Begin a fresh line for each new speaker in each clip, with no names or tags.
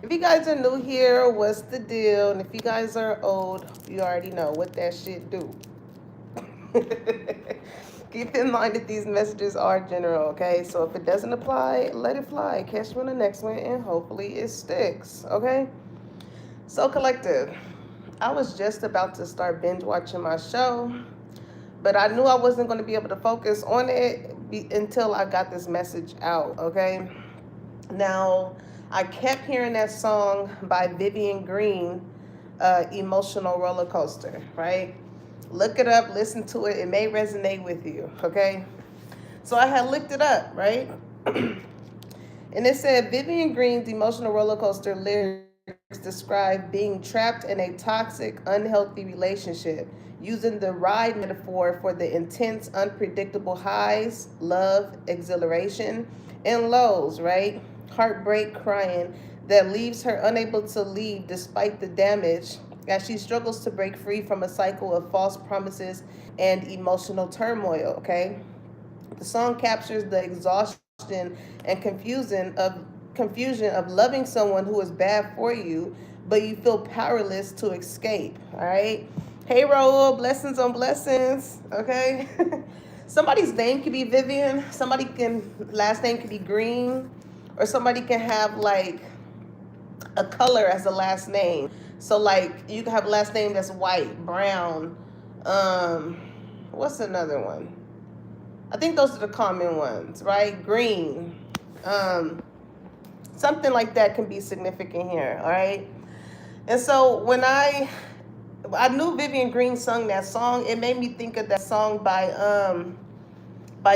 If you guys are new here, what's the deal? And if you guys are old, you already know what that shit do. Keep in mind that these messages are general, okay? So if it doesn't apply, let it fly. Catch you on the next one, and hopefully it sticks, okay? So, collective, I was just about to start binge watching my show, but I knew I wasn't going to be able to focus on it until I got this message out, okay? Now, I kept hearing that song by Vivian Green, Emotional Roller Coaster, right? Look it up, listen to it. It may resonate with you, okay? So I had looked it up, right? And it said Vivian Green's emotional roller coaster lyrics describe being trapped in a toxic, unhealthy relationship, using the ride metaphor for the intense, unpredictable highs, love, exhilaration, and lows, right? Heartbreak, crying, that leaves her unable to leave despite the damage as she struggles to break free from a cycle of false promises and emotional turmoil, okay? The song captures the exhaustion and confusion of loving someone who is bad for you, but you feel powerless to escape. All right. Hey, Raul, blessings on blessings. Okay. Somebody's name could be Vivian. Somebody can last name could be Green, or somebody can have like a color as a last name. So like you can have a last name that's white, brown. Um, what's another one? I think those are the common ones, right? Green. Um, Something like that can be significant here, all right? And so when I knew Vivian Green sung that song, it made me think of that song by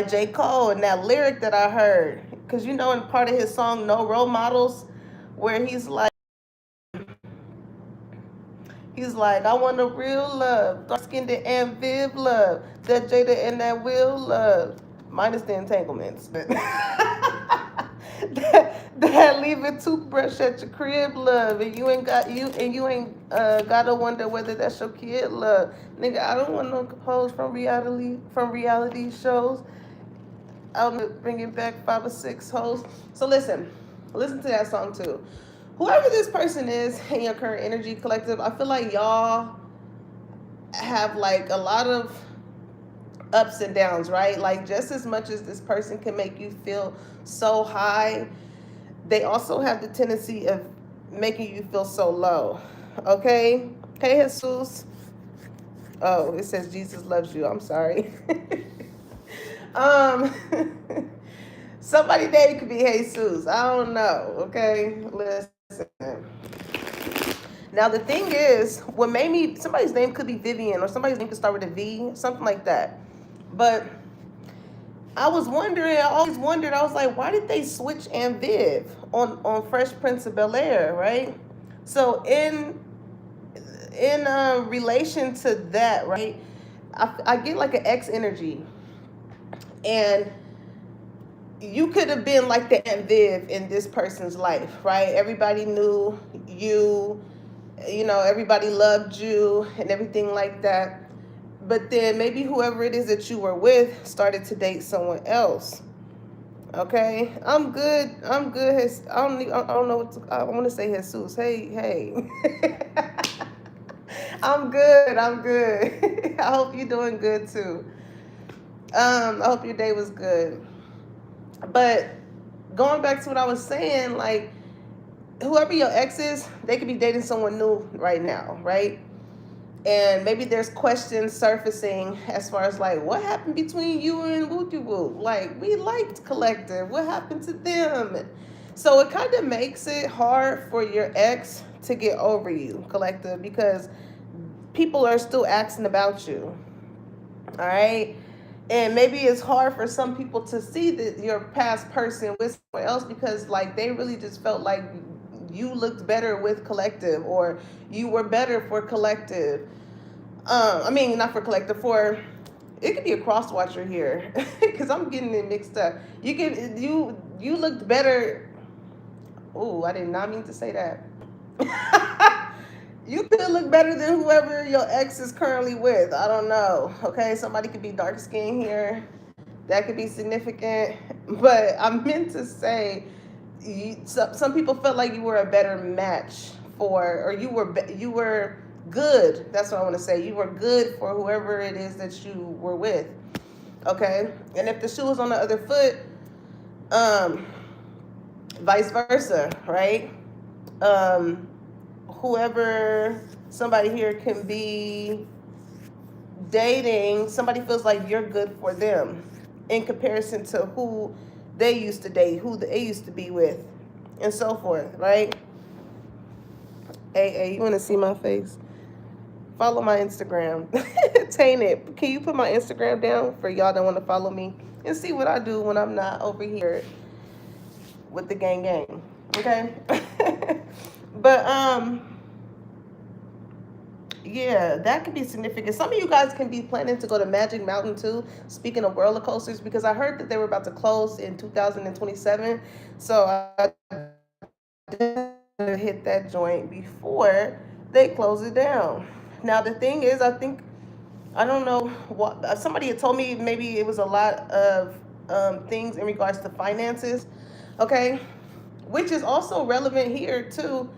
J. Cole and that lyric that I heard. Cause you know in part of his song No Role Models, where he's like, I want a real love, dark skinned and Viv love, that Jada and that Will love, minus the entanglements. But that leave a toothbrush at your crib love, and you ain't gotta wonder whether that's your kid love. Nigga, I don't want no hoes from reality shows. I'm bringing back 5 or 6 hoes. So listen to that song too. Whoever this person is in your current energy collective, I feel like y'all have like a lot of ups and downs, right? Like just as much as this person can make you feel so high, they also have the tendency of making you feel so low. Okay? Hey, Jesus. Oh, it says Jesus loves you. I'm sorry. um, Somebody name could be Jesus. I don't know. Okay? Listen. Now, the thing is, what made me, somebody's name could be Vivian or somebody's name could start with a V, something like that. But I always wondered, I was like, why did they switch Aunt Viv on Fresh Prince of Bel Air, right? So in relation to that, right, I get like an X energy, and you could have been like the Aunt Viv in this person's life, right? Everybody knew you, everybody loved you and everything like that. But then maybe whoever it is that you were with started to date someone else. Okay, I'm good. I'm good. I don't know what I want to say. Jesus. Hey, hey. I'm good. I'm good. I hope you're doing good too. I hope your day was good. But going back to what I was saying, like whoever your ex is, they could be dating someone new right now, right? And maybe there's questions surfacing as far as like what happened between you and Wooty Woo. Like we liked Collective. What happened to them? So it kind of makes it hard for your ex to get over you, Collective, because people are still asking about you. All right. And maybe it's hard for some people to see that your past person with someone else because like they really just felt like you looked better with Collective or you were better for Collective. I mean, not for Collective, for it could be a cross watcher here because I'm getting it mixed up. You looked better. Oh, I did not mean to say that. You could look better than whoever your ex is currently with. I don't know. Okay, somebody could be dark skinned here. That could be significant. But I meant to say some people felt like you were a better match for, or you were good. That's what I want to say. You were good for whoever it is that you were with. Okay, and if the shoe was on the other foot, um, vice versa, right? Um, whoever somebody here can be dating, somebody feels like you're good for them in comparison to who they used to date, who they used to be with, and so forth, right? Hey, you want to see my face? Follow my Instagram. Taint it. Can you put my Instagram down for y'all that want to follow me and see what I do when I'm not over here with the gang gang? Okay. But yeah, that could be significant. Some of you guys can be planning to go to Magic Mountain too. Speaking of roller coasters, because I heard that they were about to close in 2027. So I did hit that joint before they close it down. Now the thing is, I don't know what somebody had told me. Maybe it was a lot of things in regards to finances. Okay, which is also relevant here too.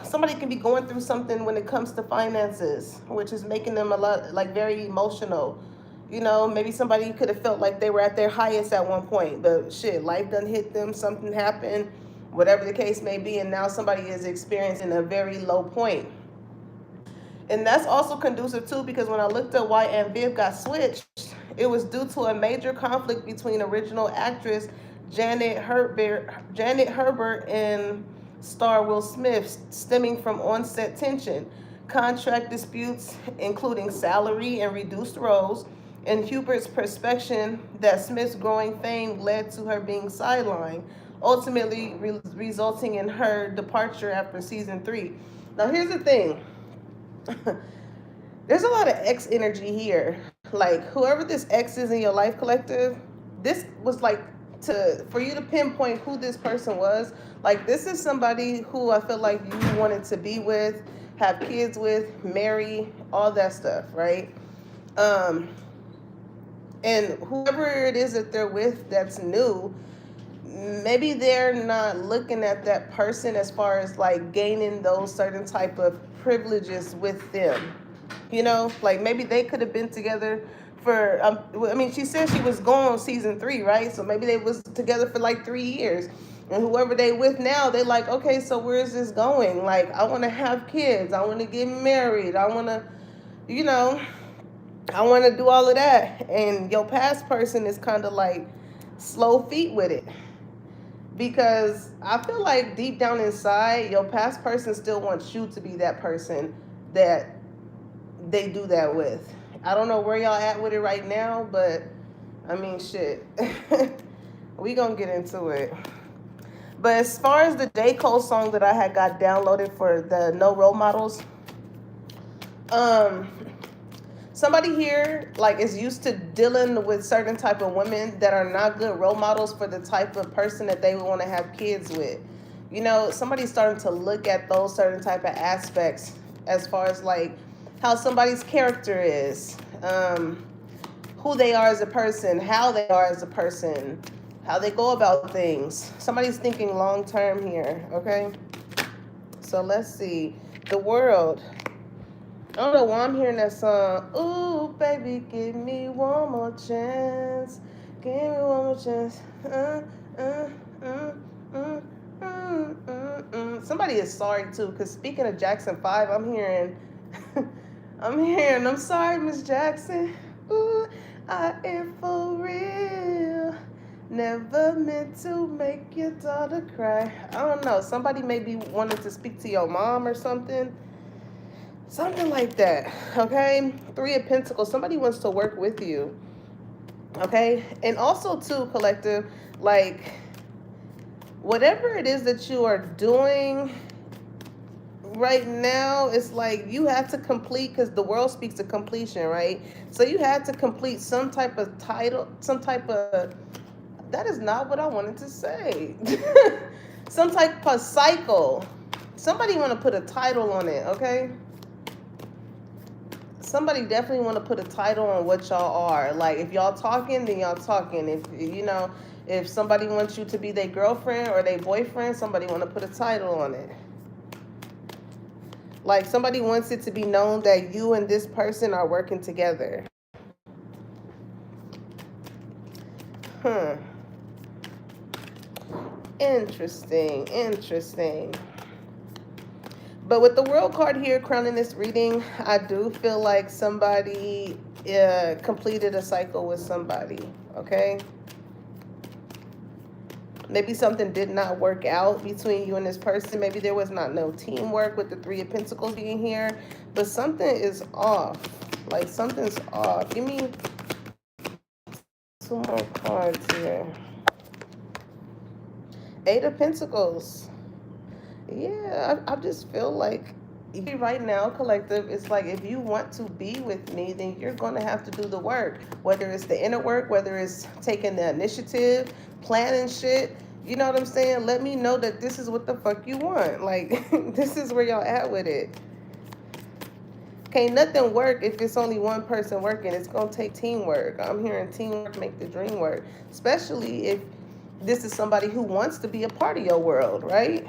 Somebody can be going through something when it comes to finances, which is making them a lot like very emotional. You know, maybe somebody could have felt like they were at their highest at one point, but shit, life done hit them, something happened, whatever the case may be, and now somebody is experiencing a very low point. And that's also conducive too, because when I looked at why Aunt Viv got switched, it was due to a major conflict between original actress Janet Herbert and star Will Smith, stemming from on-set tension, contract disputes, including salary and reduced roles, and Hubert's perception that Smith's growing fame led to her being sidelined, ultimately resulting in her departure after season 3. Now, here's the thing. There's a lot of X energy here. Like whoever this X is in your life collective, this was like for you to pinpoint who this person was. Like this is somebody who I feel like you wanted to be with, have kids with, marry, all that stuff, right? And whoever it is that they're with that's new, maybe they're not looking at that person as far as like gaining those certain type of privileges with them. You know, like maybe they could have been together for I mean, she said she was going on season 3, right? So maybe they was together for like 3 years, and whoever they with now, they like, okay, so where is this going? Like, I want to have kids, I want to get married, I want to, you know, I want to do all of that. And your past person is kind of like slow feet with it, because I feel like deep down inside, your past person still wants you to be that person that they do that with. I don't know where y'all at with it right now, but I mean, shit. We gonna get into it. But as far as the J. Cole song that I had got downloaded for the No Role Models, somebody here like is used to dealing with certain type of women that are not good role models for the type of person that they want to have kids with. You know, somebody's starting to look at those certain type of aspects as far as like how somebody's character is, who they are as a person, how they are as a person, how they go about things. Somebody's thinking long term here, okay? So let's see. The World. I don't know why I'm hearing that song. Ooh, baby, give me one more chance. Give me one more chance. Somebody is sorry too, because speaking of Jackson 5, I'm hearing, I'm sorry, Miss Jackson. Ooh, I am for real. Never meant to make your daughter cry. I don't know. Somebody maybe wanted to speak to your mom or something. Something like that, okay? 3 of Pentacles. Somebody wants to work with you, okay? And also, too, collective, like, whatever it is that you are doing right now, it's like you have to complete, because the world speaks of completion, right? So you had to complete some type of title, some type of, that is not what I wanted to say. Some type of cycle. Somebody want to put a title on it, okay? Somebody definitely want to put a title on what y'all are. Like, if y'all talking, then y'all talking. If, you know, If somebody wants you to be their girlfriend or their boyfriend, somebody want to put a title on it. Like somebody wants it to be known that you and this person are working together. Huh. Interesting, interesting. But with the world card here crowning this reading, I do feel like somebody completed a cycle with somebody, okay? Maybe something did not work out between you and this person. Maybe there was not no teamwork with the Three of Pentacles being here. But something is off. Like something's off. Give me two more cards here. Eight of Pentacles. Yeah, I just feel like right now, collective, it's like if you want to be with me, then you're going to have to do the work. Whether it's the inner work, whether it's taking the initiative, planning shit. You know what I'm saying? Let me know that this is what the fuck you want. Like, this is where y'all at with it. Can't nothing work if it's only one person working. It's going to take teamwork. I'm hearing teamwork make the dream work. Especially if this is somebody who wants to be a part of your world, right?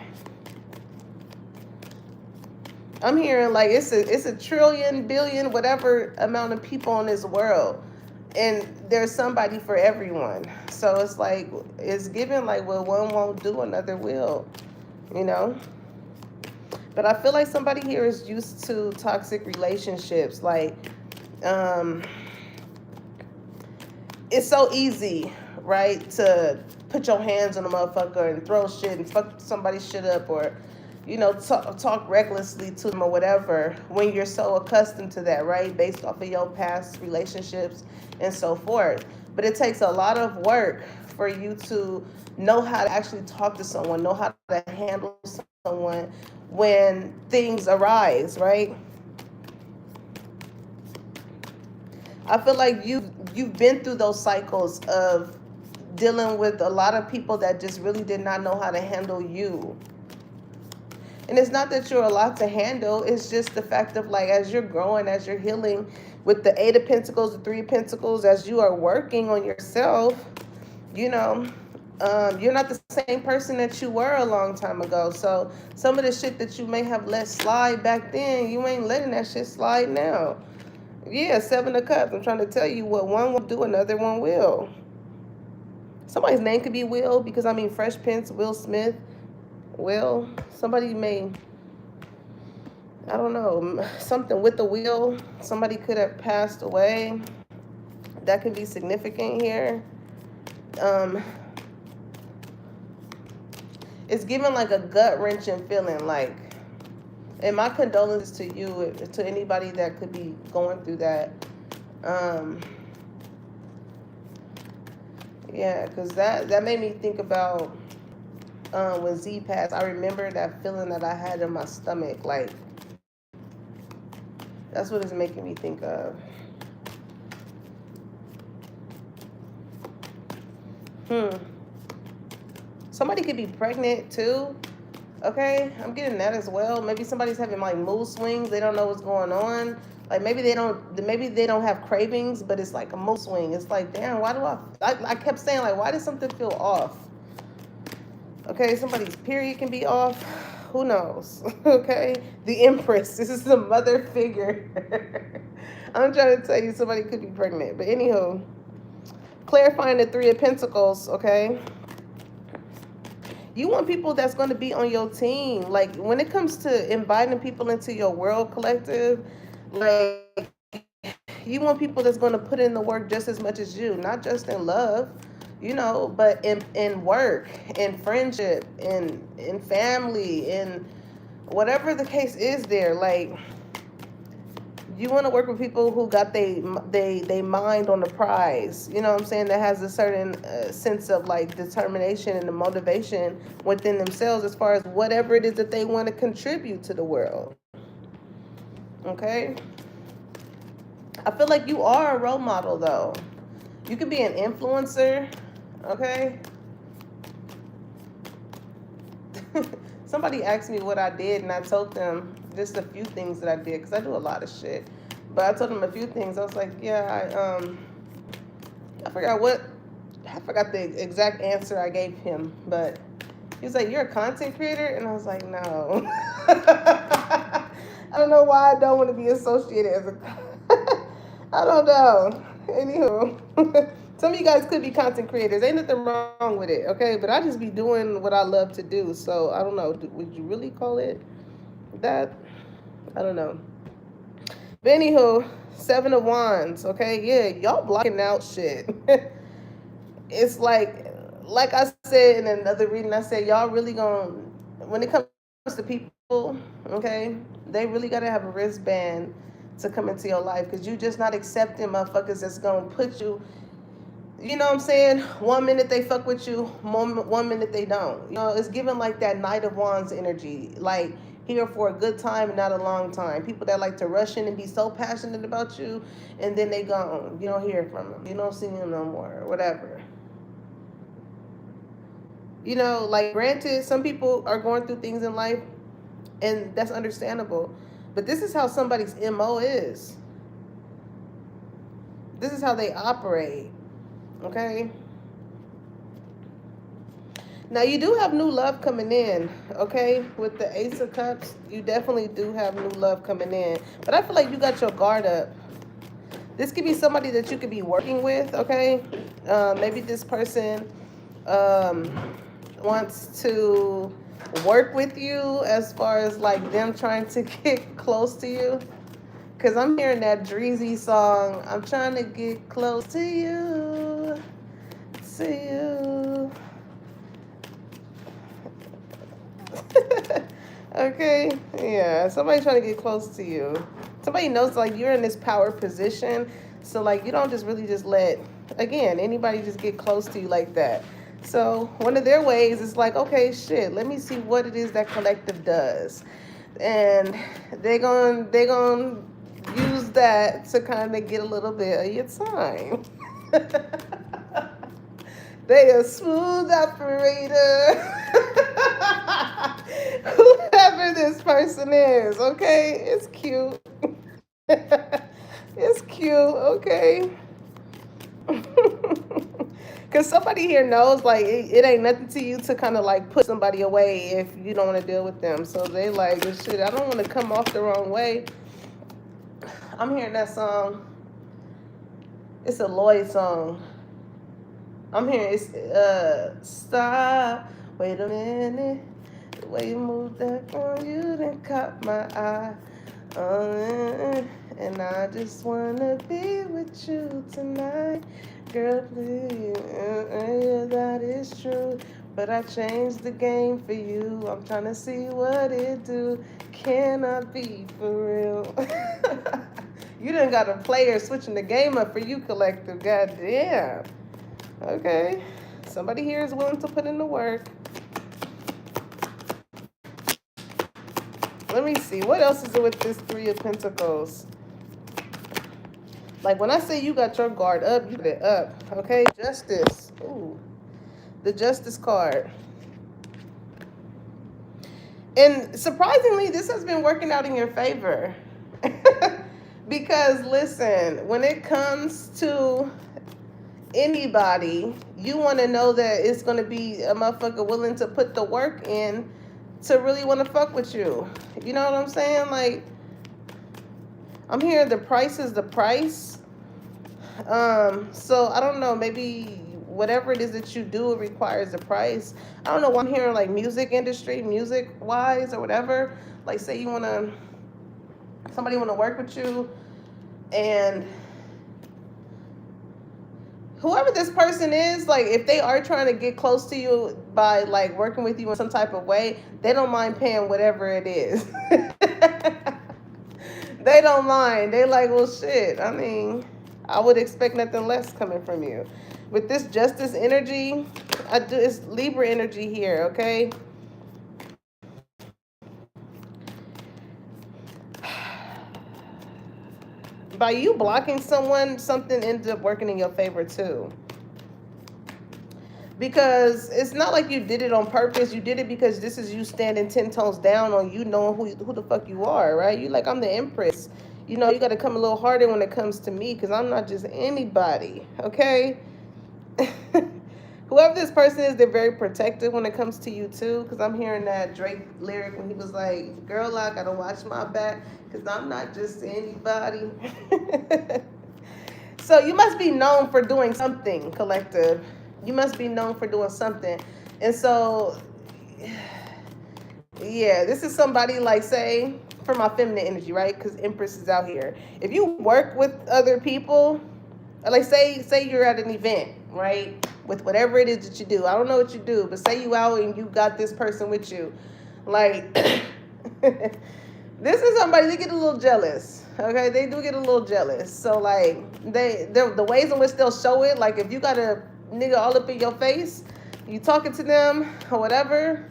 I'm hearing like it's a trillion, billion, whatever amount of people in this world. And there's somebody for everyone. So it's like, it's given like, well, one won't do, another will, you know? But I feel like somebody here is used to toxic relationships. Like, it's so easy, right, to put your hands on a motherfucker and throw shit and fuck somebody's shit up, or, you know, talk recklessly to them or whatever, when you're so accustomed to that, right, based off of your past relationships and so forth. But it takes a lot of work for you to know how to actually talk to someone, know how to handle someone when things arise, right? I feel like you've been through those cycles of dealing with a lot of people that just really did not know how to handle you. And it's not that you're a lot to handle. It's just the fact of like, as you're growing, as you're healing with the Eight of Pentacles, the Three of Pentacles, as you are working on yourself, you know, you're not the same person that you were a long time ago. So some of the shit that you may have let slide back then, you ain't letting that shit slide now. Yeah, Seven of Cups. I'm trying to tell you what one will do, another one will. Somebody's name could be Will, because I mean Fresh Prince, Will Smith. Will, somebody may, I don't know, something with the will. Somebody could have passed away. That could be significant here. It's given like a gut-wrenching feeling, like, and my condolences to you, to anybody that could be going through that. Yeah, because that made me think about when Z passed. I remember that feeling that I had in my stomach. Like, that's what it's making me think of. Somebody could be pregnant too. Okay, I'm getting that as well. Maybe somebody's having like mood swings. They don't know what's going on. Like maybe they don't have cravings, but it's like a mood swing. It's like, damn, why do I kept saying like, why does something feel off? Okay, somebody's period can be off. Who knows? Okay, the Empress. This is the mother figure. I'm trying to tell you, somebody could be pregnant. But anywho, clarifying the Three of Pentacles. Okay, you want people that's going to be on your team. Like when it comes to inviting people into your world, collective, like you want people that's going to put in the work just as much as you, not just in love, you know, but in work, in friendship, in family, in whatever the case is there. Like, you want to work with people who got they mind on the prize, you know what I'm saying, that has a certain sense of like determination and the motivation within themselves as far as whatever it is that they want to contribute to the world. Okay, I feel like you are a role model though. You could be an influencer. Okay. Somebody asked me what I did, and I told them just a few things that I did, because I do a lot of shit. But I told them a few things. I was like, yeah, I forgot what I forgot the exact answer I gave him, but he was like, "You're a content creator," and I was like, "No." I don't know why I don't want to be associated as a. I don't know. Anywho, some of you guys could be content creators. Ain't nothing wrong with it, okay? But I just be doing what I love to do. So I don't know. Would you really call it that? I don't know. But anywho, Seven of Wands. Okay, yeah, y'all blocking out shit. It's like I said in another reading, I said y'all really gonna, when it comes to people, okay, they really gotta have a wristband to come into your life because you just not accepting motherfuckers that's gonna put you. You know what I'm saying? 1 minute they fuck with you, 1 minute they don't. You know, it's given like that Knight of Wands energy, like here for a good time and not a long time. People that like to rush in and be so passionate about you, and then they gone. You don't hear from them. You don't see them no more, or whatever. You know, like granted, some people are going through things in life, and that's understandable. But this is how somebody's MO is. This is how they operate. Okay? Now you do have new love coming in, okay? With the Ace of Cups, you definitely do have new love coming in. But I feel like you got your guard up. This could be somebody that you could be working with, okay? Maybe this person um, wants to work with you as far as like them trying to get close to you. Because I'm hearing that Dreezy song, I'm trying to get close to you, to you. Okay, yeah, somebody trying to get close to you. Somebody knows like you're in this power position, so like you don't just really just let, again, anybody just get close to you like that. So one of their ways is like, okay, shit, let me see what it is that collective does, and they gonna use that to kind of get a little bit of your time. They a smooth operator. Whoever this person is, okay? It's cute. It's cute, okay? Because somebody here knows, like, it ain't nothing to you to kind of, like, put somebody away if you don't want to deal with them. So they like, shit, I don't want to come off the wrong way. I'm hearing that song. It's a Lloyd song. I'm hearing it's, stop, wait a minute. The way you move that on you done caught my eye. And I just wanna be with you tonight. Girl, please, yeah, that is true. But I changed the game for you. I'm trying to see what it do. Can I be for real? You done got a player switching the game up for you, collective. Goddamn. Okay. Somebody here is willing to put in the work. Let me see. What else is it with this Three of Pentacles? Like when I say you got your guard up, you got it up. Okay? Justice. Ooh. The Justice card. And surprisingly, this has been working out in your favor. Because listen, when it comes to anybody, you want to know that it's going to be a motherfucker willing to put the work in to really want to fuck with you. You know what I'm saying? Like, I'm hearing the price is the price. So I don't know, maybe whatever it is that you do, it requires a price. I don't know why I'm hearing like music industry, music wise or whatever. Like say you want to, somebody want to work with you, and whoever this person is, like if they are trying to get close to you by like working with you in some type of way, they don't mind paying whatever it is. They don't mind. They like, well, shit. I mean, I would expect nothing less coming from you. With this Justice energy, it's Libra energy here, okay? By you blocking someone, something ends up working in your favor too. Because it's not like you did it on purpose. You did it because this is you standing 10 toes down on you knowing who the fuck you are, right? You like, I'm the Empress. You know, you got to come a little harder when it comes to me because I'm not just anybody, okay? whoever this person is, they're very protective when it comes to you too. Because I'm hearing that Drake lyric when he was like, "Girl, I gotta watch my back, because I'm not just anybody." So you must be known for doing something, collective. You must be known for doing something, and so yeah, this is somebody like, say, for my feminine energy, right? Because Empress is out here. If you work with other people, like say you're at an event, right? With whatever it is that you do. I don't know what you do, but say you out and you got this person with you. Like this is somebody, they get a little jealous. Okay, they do get a little jealous. So like the ways in which they'll show it, like if you got a nigga all up in your face, you talking to them or whatever.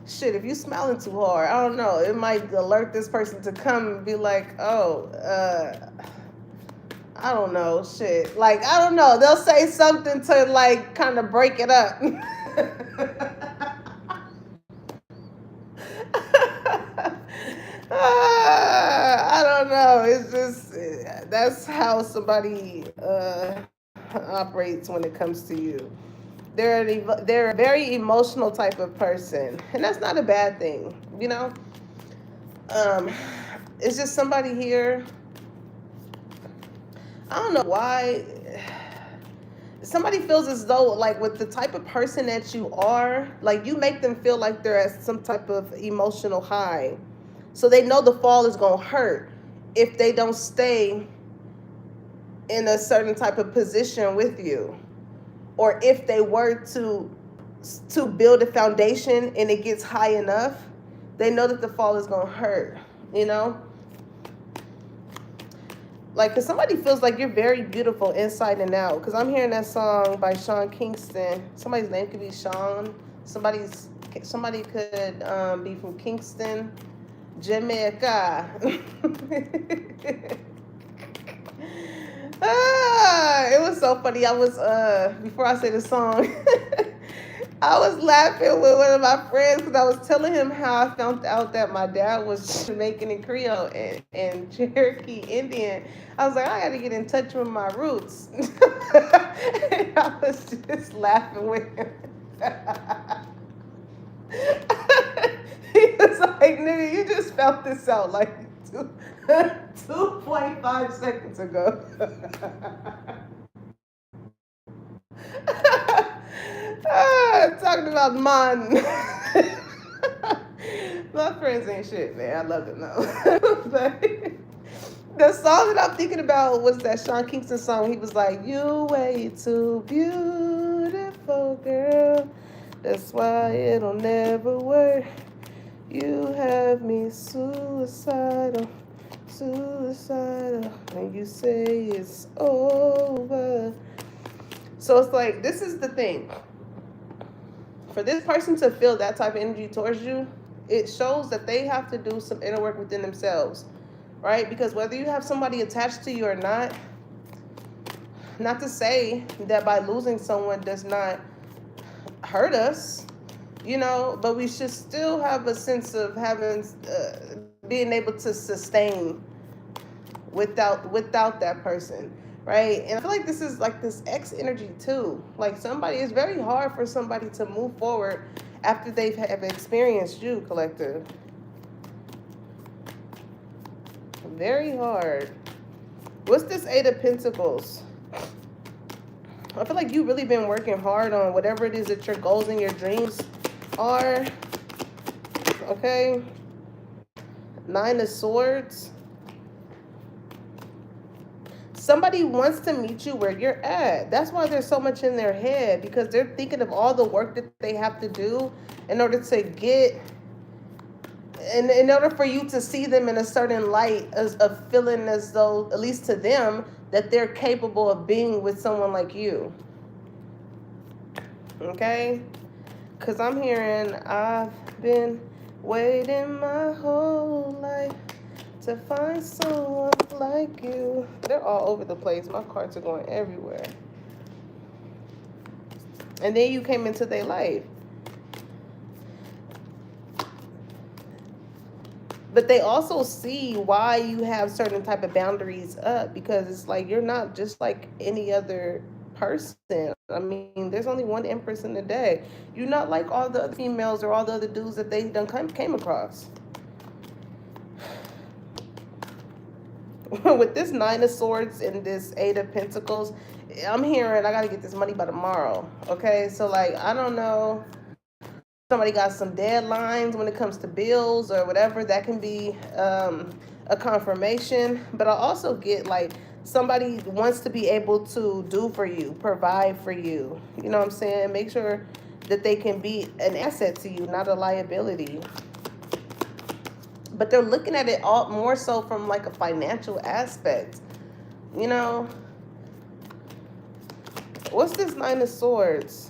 Shit, if you smiling too hard, I don't know, it might alert this person to come and be like, oh, I don't know, shit. Like, I don't know. They'll say something to like kind of break it up. I don't know. It's just, that's how somebody operates when it comes to you. They're a very emotional type of person, and that's not a bad thing, you know. Um, it's just somebody here. I don't know why. Somebody feels as though, like, with the type of person that you are, like, you make them feel like they're at some type of emotional high. So they know the fall is gonna hurt if they don't stay in a certain type of position with you. Or if they were to build a foundation and it gets high enough, they know that the fall is gonna hurt, you know? Like, because somebody feels like you're very beautiful inside and out. Because I'm hearing that song by Sean Kingston. Somebody's name could be Sean. Somebody could be from Kingston, Jamaica. It was so funny. I was before I say the song, I was laughing with one of my friends because I was telling him how I found out that my dad was Jamaican and Creole and Cherokee Indian. I was like, I got to get in touch with my roots. And I was just laughing with him. He was like, nigga, you just found this out like 2.5 seconds ago. Talking about mine. My friends ain't shit, man. I love them though. But the song that I'm thinking about was that Sean Kingston song. He was like, "You way too beautiful, girl. That's why it'll never work. You have me suicidal, and you say it's over." So it's like, this is the thing. For this person to feel that type of energy towards you, it shows that they have to do some inner work within themselves, right? Because whether you have somebody attached to you or not to say that by losing someone does not hurt us, you know, but we should still have a sense of having, being able to sustain without that person, right? And I feel like this is like this X energy too. Like, somebody, it's very hard for somebody to move forward after they've have experienced you, collective. Very hard. What's this Eight of Pentacles? I feel like you've really been working hard on whatever it is that your goals and your dreams are. Okay. Nine of Swords. Somebody wants to meet you where you're at. That's why there's so much in their head, because they're thinking of all the work that they have to do in order to get, and in order for you to see them in a certain light of feeling as though, at least to them, that they're capable of being with someone like you. Okay? Because I'm hearing, I've been waiting my whole life to find someone like you. They're all over the place. My cards are going everywhere. And then you came into their life. But they also see why you have certain type of boundaries up, because it's like you're not just like any other person. I mean, there's only one empress in the day. You're not like all the other females or all the other dudes that they done came across. With this Nine of Swords and this Eight of Pentacles, I'm hearing I gotta get this money by tomorrow. Okay, so like I don't know, somebody got some deadlines when it comes to bills or whatever. That can be a confirmation. But I also get like somebody wants to be able to do for you, provide for you. You know what I'm saying? Make sure that they can be an asset to you, not a liability. But they're looking at it all more so from like a financial aspect. You know, what's this Nine of Swords?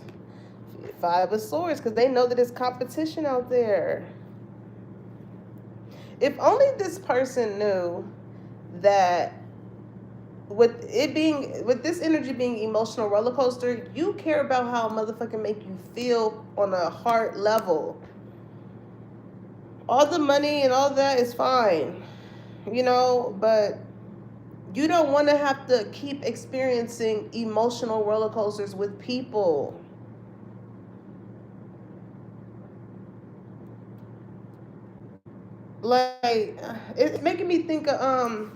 Five of Swords, because they know that there's competition out there. If only this person knew that with this energy being emotional roller coaster, you care about how a motherfucker make you feel on a heart level. All the money and all that is fine, you know, but you don't want to have to keep experiencing emotional roller coasters with people. Like, it's making me think of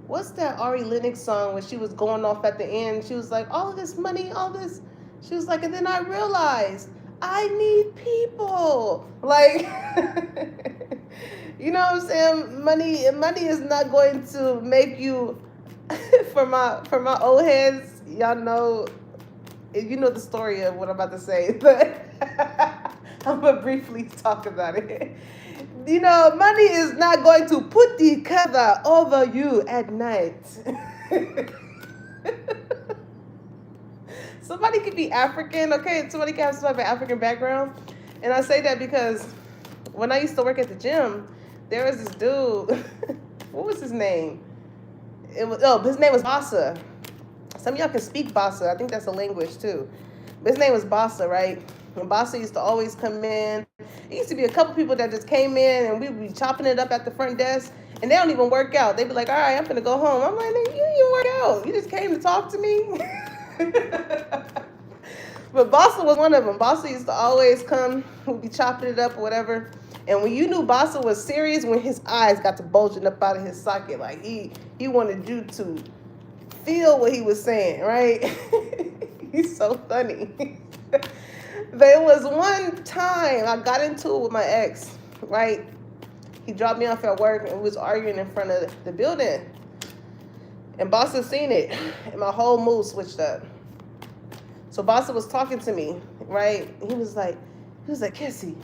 what's that Ari Lennox song when she was going off at the end? She was like, all of this money, all this. She was like, and then I realized I need people. Like, you know what I'm saying? Money is not going to make you. For my old heads, y'all know, you know the story of what I'm about to say, but I'm gonna briefly talk about it. You know, money is not going to put the cover over you at night. Somebody could be African, okay? Somebody can have some type of African background. And I say that because when I used to work at the gym, there was this dude. What was his name? His name was Bassa. Some of y'all can speak Bassa. I think that's a language too. But his name was Bassa, right? And Bassa used to always come in. It used to be a couple people that just came in and we'd be chopping it up at the front desk. And they don't even work out. They'd be like, all right, I'm going to go home. I'm like, you didn't work out. You just came to talk to me. But Bassa was one of them. Bassa used to always come. We'd be chopping it up or whatever. And when you knew Bassa was serious, when his eyes got to bulging up out of his socket, like he wanted you to feel what he was saying, right? He's so funny. There was one time I got into it with my ex, right? He dropped me off at work and we was arguing in front of the building. And Bassa seen it, and my whole mood switched up. So Bassa was talking to me, right? He was like, Kissy.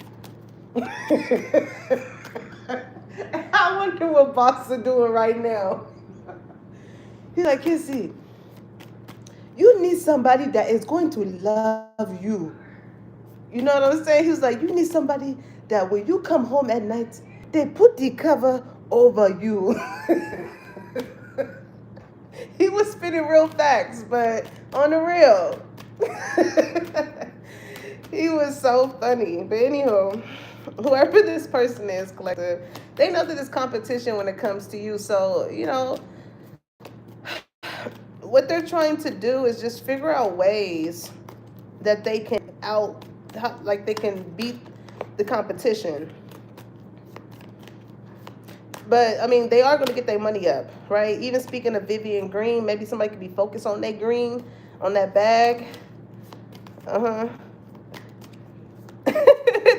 I wonder what Bassa doing right now. He's like, Kissy, you need somebody that is going to love you. You know what I'm saying? He was like, you need somebody that when you come home at night, they put the cover over you. He was spitting real facts, but on the real. He was so funny. But anyhow, whoever this person is, collective, they know that it's competition when it comes to you. So, you know, what they're trying to do is just figure out ways that they can they can beat the competition. But I mean, they are going to get their money up, right? Even speaking of Vivian Green, maybe somebody could be focused on that green, on that bag.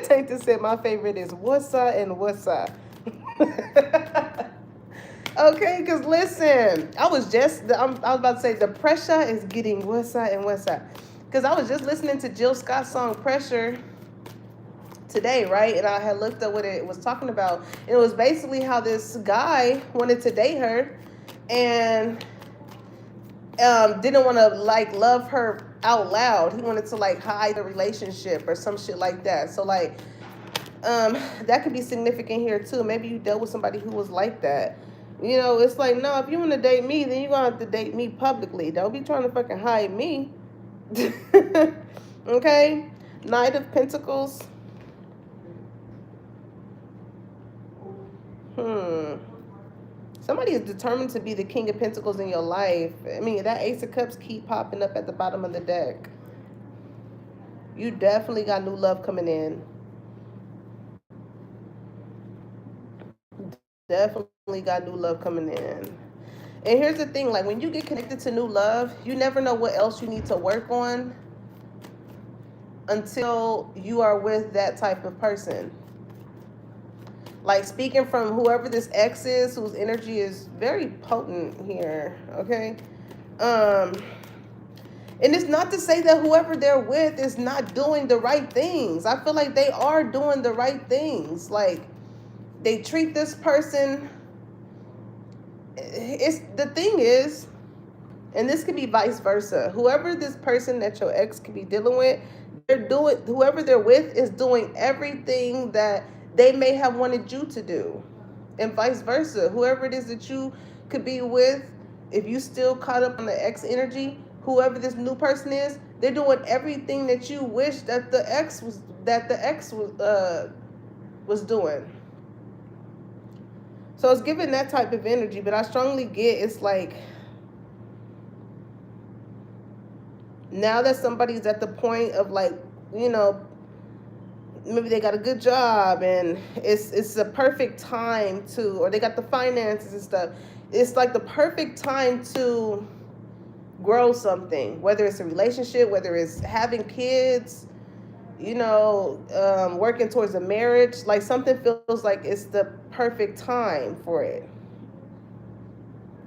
Tainted said my favorite is Wussa and Wussa. Okay, because listen, I was about to say the pressure is getting Wussa and Wussa. Because I was just listening to Jill Scott's song Pressure today, right? And I had looked up what it was talking about. And it was basically how this guy wanted to date her and didn't want to like love her out loud. He wanted to like hide the relationship or some shit like that. So like that could be significant here too. Maybe you dealt with somebody who was like that. You know, it's like, no, if you want to date me, then you're going to have to date me publicly. Don't be trying to fucking hide me. Okay? Knight of Pentacles. Hmm. Somebody is determined to be the King of Pentacles in your life. I mean, that Ace of Cups keep popping up at the bottom of the deck. You definitely got new love coming in. Definitely got new love coming in. And here's the thing, like when you get connected to new love, you never know what else you need to work on until you are with that type of person. Like speaking from whoever this ex is, whose energy is very potent here, okay? Um, and it's not to say that whoever they're with is not doing the right things. I feel like they are doing the right things. Like they treat this person. It's the thing is, and this could be vice versa. Whoever this person that your ex could be dealing with, they're doing. Whoever they're with is doing everything that they may have wanted you to do, and vice versa. Whoever it is that you could be with, if you still caught up on the ex energy, whoever this new person is, they're doing everything that you wish that the ex was doing. So it's giving that type of energy, but I strongly get it's like now that somebody's at the point of like, you know, maybe they got a good job and it's a perfect time to, or they got the finances and stuff. It's like the perfect time to grow something, whether it's a relationship, whether it's having kids, you know, working towards a marriage. Like something feels like it's the perfect time for it.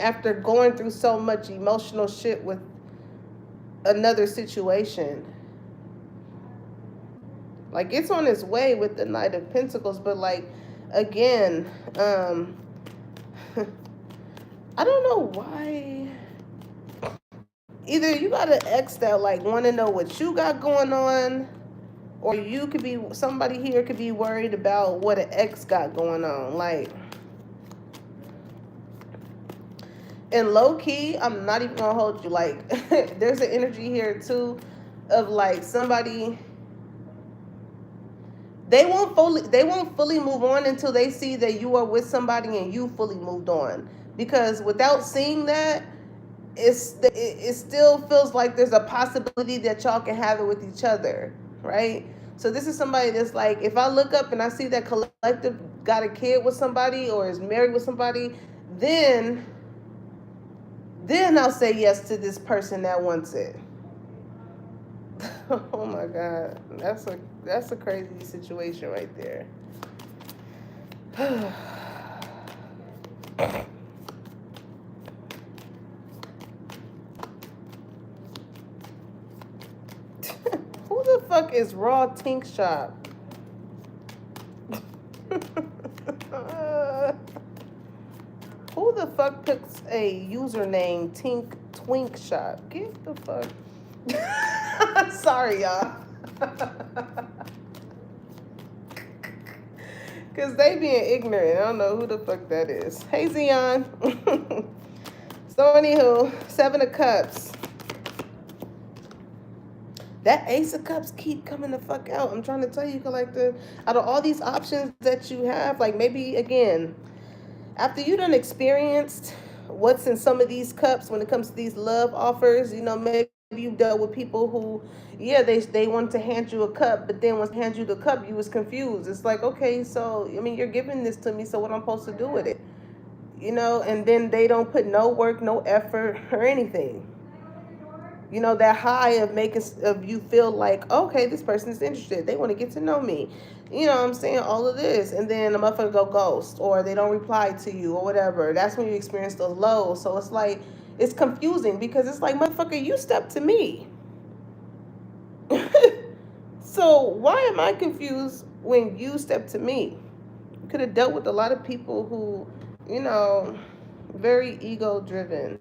After going through so much emotional shit with another situation. Like it's on its way with the Knight of Pentacles, but like again, I don't know why. Either you got an ex that like want to know what you got going on, or you could be, somebody here could be worried about what an ex got going on. Like, and low key, I'm not even gonna hold you. Like, there's an energy here too, of like somebody. They won't fully move on until they see that you are with somebody and you fully moved on. Because without seeing that, it still feels like there's a possibility that y'all can have it with each other, right? So this is somebody that's like, if I look up and I see that collective got a kid with somebody or is married with somebody, then I'll say yes to this person that wants it. Oh my God, that's a crazy situation right there. Who the fuck is Raw Tink Shop? Who the fuck picks a username Tink Twink Shop? Get the fuck. Sorry, y'all. Because they being ignorant. I don't know who the fuck that is. Hey, Zion. So, anywho, Seven of Cups. That Ace of Cups keep coming the fuck out. I'm trying to tell you, collective. Out of all these options that you have, like maybe, again, after you done experienced what's in some of these cups when it comes to these love offers, you know, maybe you've dealt with people who, yeah, they wanted to hand you a cup, but then once they hand you the cup, you was confused. It's like, okay, so, I mean, you're giving this to me, so what I'm supposed to do with it? You know, and then they don't put no work, no effort, or anything. You know, that high of making of you feel like, okay, this person is interested. They want to get to know me. You know what I'm saying? All of this. And then a motherfucker go ghost or they don't reply to you or whatever. That's when you experience those lows. So it's like, it's confusing because it's like, motherfucker, you stepped to me. So why am I confused when you stepped to me? You could have dealt with a lot of people who, you know, very ego driven.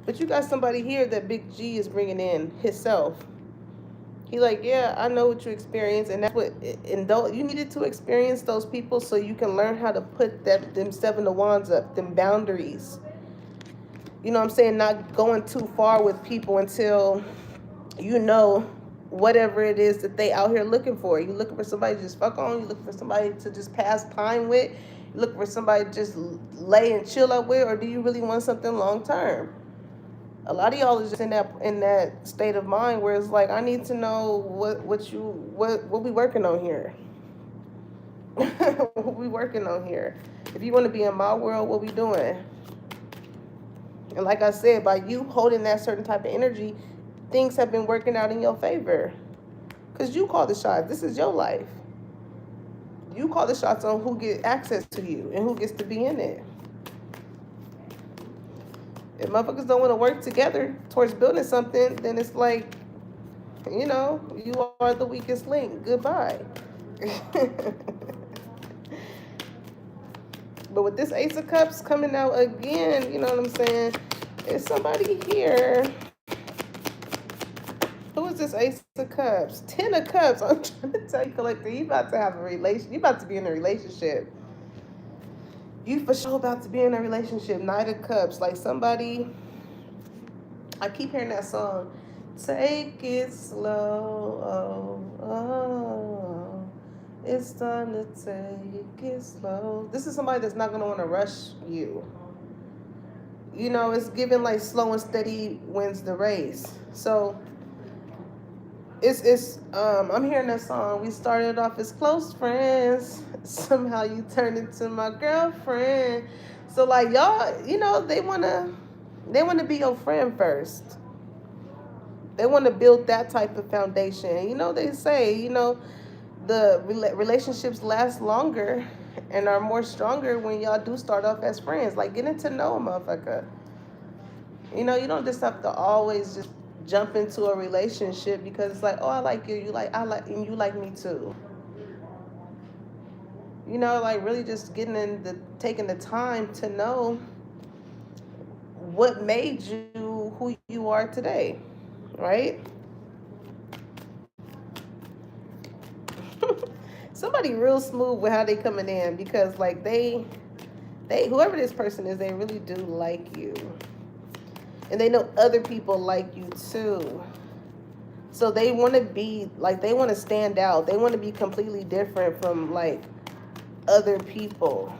But you got somebody here that Big G is bringing in himself. He like, yeah, I know what you experience, and that's what, and you needed to experience those people so you can learn how to put them Seven of Wands up, them boundaries. You know what I'm saying? Not going too far with people until you know whatever it is that they out here looking for. You looking for somebody to just fuck on. You looking for somebody to just pass time with. Look for somebody to just lay and chill up with, or do you really want something long term? A lot of y'all is just in that state of mind where it's like, I need to know what we working on here. What we working on here. If you want to be in my world, what we doing? And like I said, by you holding that certain type of energy, things have been working out in your favor. Because you call the shots. This is your life. You call the shots on who get access to you and who gets to be in it. If motherfuckers don't want to work together towards building something, then it's like, you are the weakest link. Goodbye. But with this Ace of Cups coming out again, you know what I'm saying? There's somebody here. Who is this Ace of Cups? 10 of Cups. I'm trying to tell you, collector, you about to have a relation. You about to be in a relationship. You for sure about to be in a relationship. Knight of Cups. Like somebody, I keep hearing that song. Take it slow. Oh. It's time to take it slow. This is somebody that's not going to want to rush you. It's given like slow and steady wins the race. So I'm hearing that song. We started off as close friends. Somehow you turned into my girlfriend. So like y'all, they wanna be your friend first. They want to build that type of foundation. They say, the relationships last longer and are more stronger when y'all do start off as friends. Like getting to know a motherfucker. You don't just have to always just jump into a relationship because it's like, oh, I like you, and you like me too. Like really just taking the time to know what made you who you are today, right? Somebody real smooth with how they coming in because like they whoever this person is, they really do like you. And they know other people like you too. So they want to be like, they want to stand out. They want to be completely different from like other people.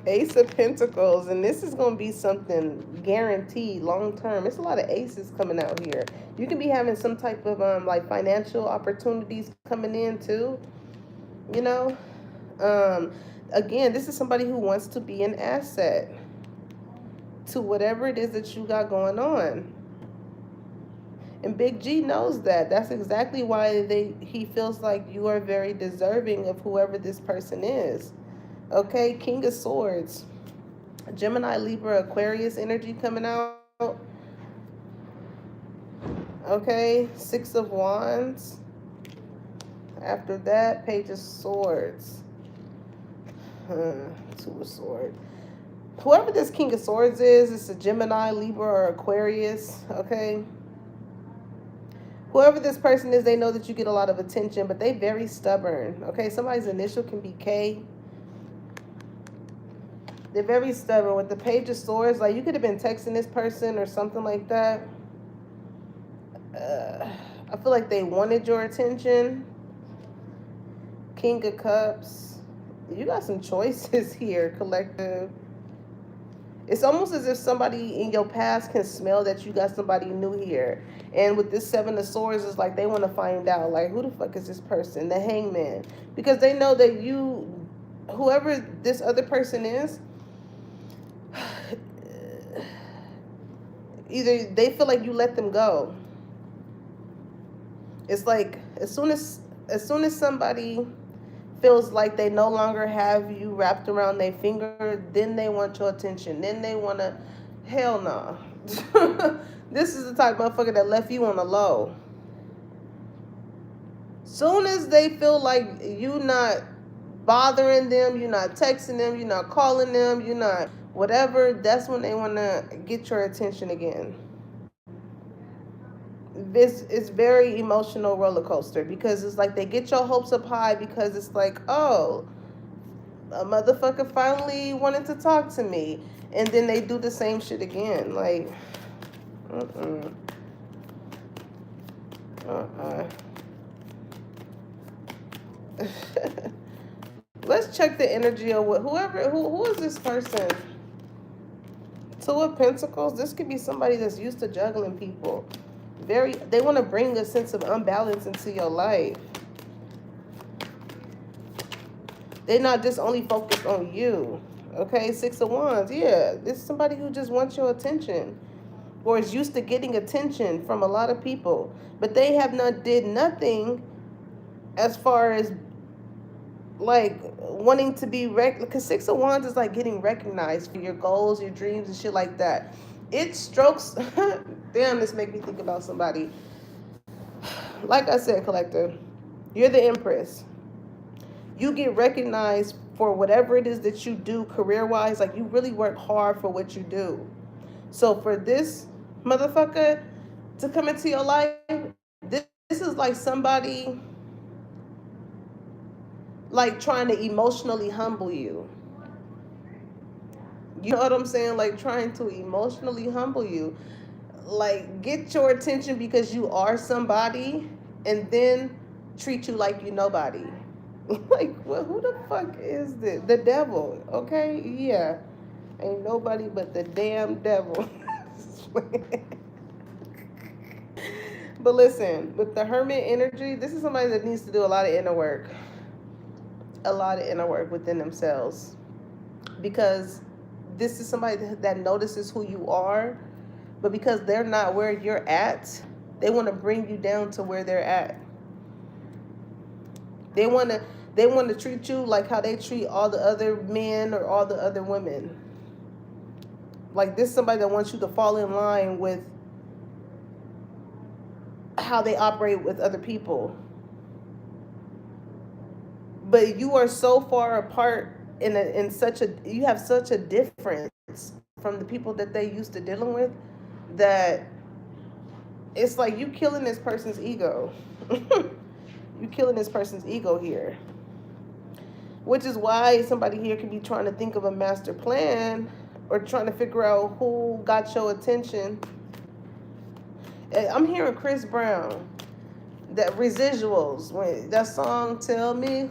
Ace of Pentacles, and this is going to be something guaranteed long term. It's a lot of aces coming out here. You can be having some type of like financial opportunities coming in too. Again, this is somebody who wants to be an asset to whatever it is that you got going on. And Big G knows that. That's exactly why he feels like you are very deserving of whoever this person is. Okay, King of Swords. Gemini, Libra, Aquarius energy coming out. Okay, Six of Wands. After that, Page of Swords. Two of Swords. Whoever this King of Swords is, it's a Gemini, Libra, or Aquarius, okay? Whoever this person is, they know that you get a lot of attention, but they very stubborn, okay? Somebody's initial can be K. They're very stubborn. With the Page of Swords, like you could have been texting this person or something like that. I feel like they wanted your attention. King of Cups. You got some choices here, collective. It's almost as if somebody in your past can smell that you got somebody new here. And with this Seven of Swords, it's like they want to find out, like, who the fuck is this person? The Hangman. Because they know that whoever this other person is, either they feel like you let them go. It's like as soon as somebody feels like they no longer have you wrapped around their finger, then they want your attention. Then they want to, hell no. This is the type of motherfucker that left you on the low. Soon as they feel like you not bothering them, you're not texting them, you're not calling them, you're not whatever, that's when they want to get your attention again. This is very emotional roller coaster because it's like they get your hopes up high because it's like, oh, a motherfucker finally wanted to talk to me, and then they do the same shit again. Like, Uh-uh. Let's check the energy of who is this person? Two of Pentacles. This could be somebody that's used to juggling people. They want to bring a sense of unbalance into your life. They're not just only focused on you. Okay, Six of Wands. Yeah, this is somebody who just wants your attention, or is used to getting attention from a lot of people, but they have not did nothing as far as like wanting to be because Six of Wands is like getting recognized for your goals, your dreams, and shit like that. It strokes. Damn, this make me think about somebody. Like I said, collective, you're the Empress. You get recognized for whatever it is that you do career-wise. Like, you really work hard for what you do. So for this motherfucker to come into your life, this is like somebody like trying to emotionally humble you. You know what I'm saying? Like trying to emotionally humble you. Like get your attention because you are somebody, and then treat you like you nobody. Like, well, who the fuck is this? The devil, okay? Yeah. Ain't nobody but the damn devil. But listen, with the Hermit energy, this is somebody that needs to do a lot of inner work. A lot of inner work within themselves. Because this is somebody that notices who you are, but because they're not where you're at, they want to bring you down to where they're at. They want to treat you like how they treat all the other men or all the other women. Like, this is somebody that wants you to fall in line with how they operate with other people. But you are so far apart you have such a difference from the people that they used to dealing with, that it's like you killing this person's ego. You killing this person's ego here. Which is why somebody here could be trying to think of a master plan or trying to figure out who got your attention. I'm hearing Chris Brown, that Residuals, when that song, Tell Me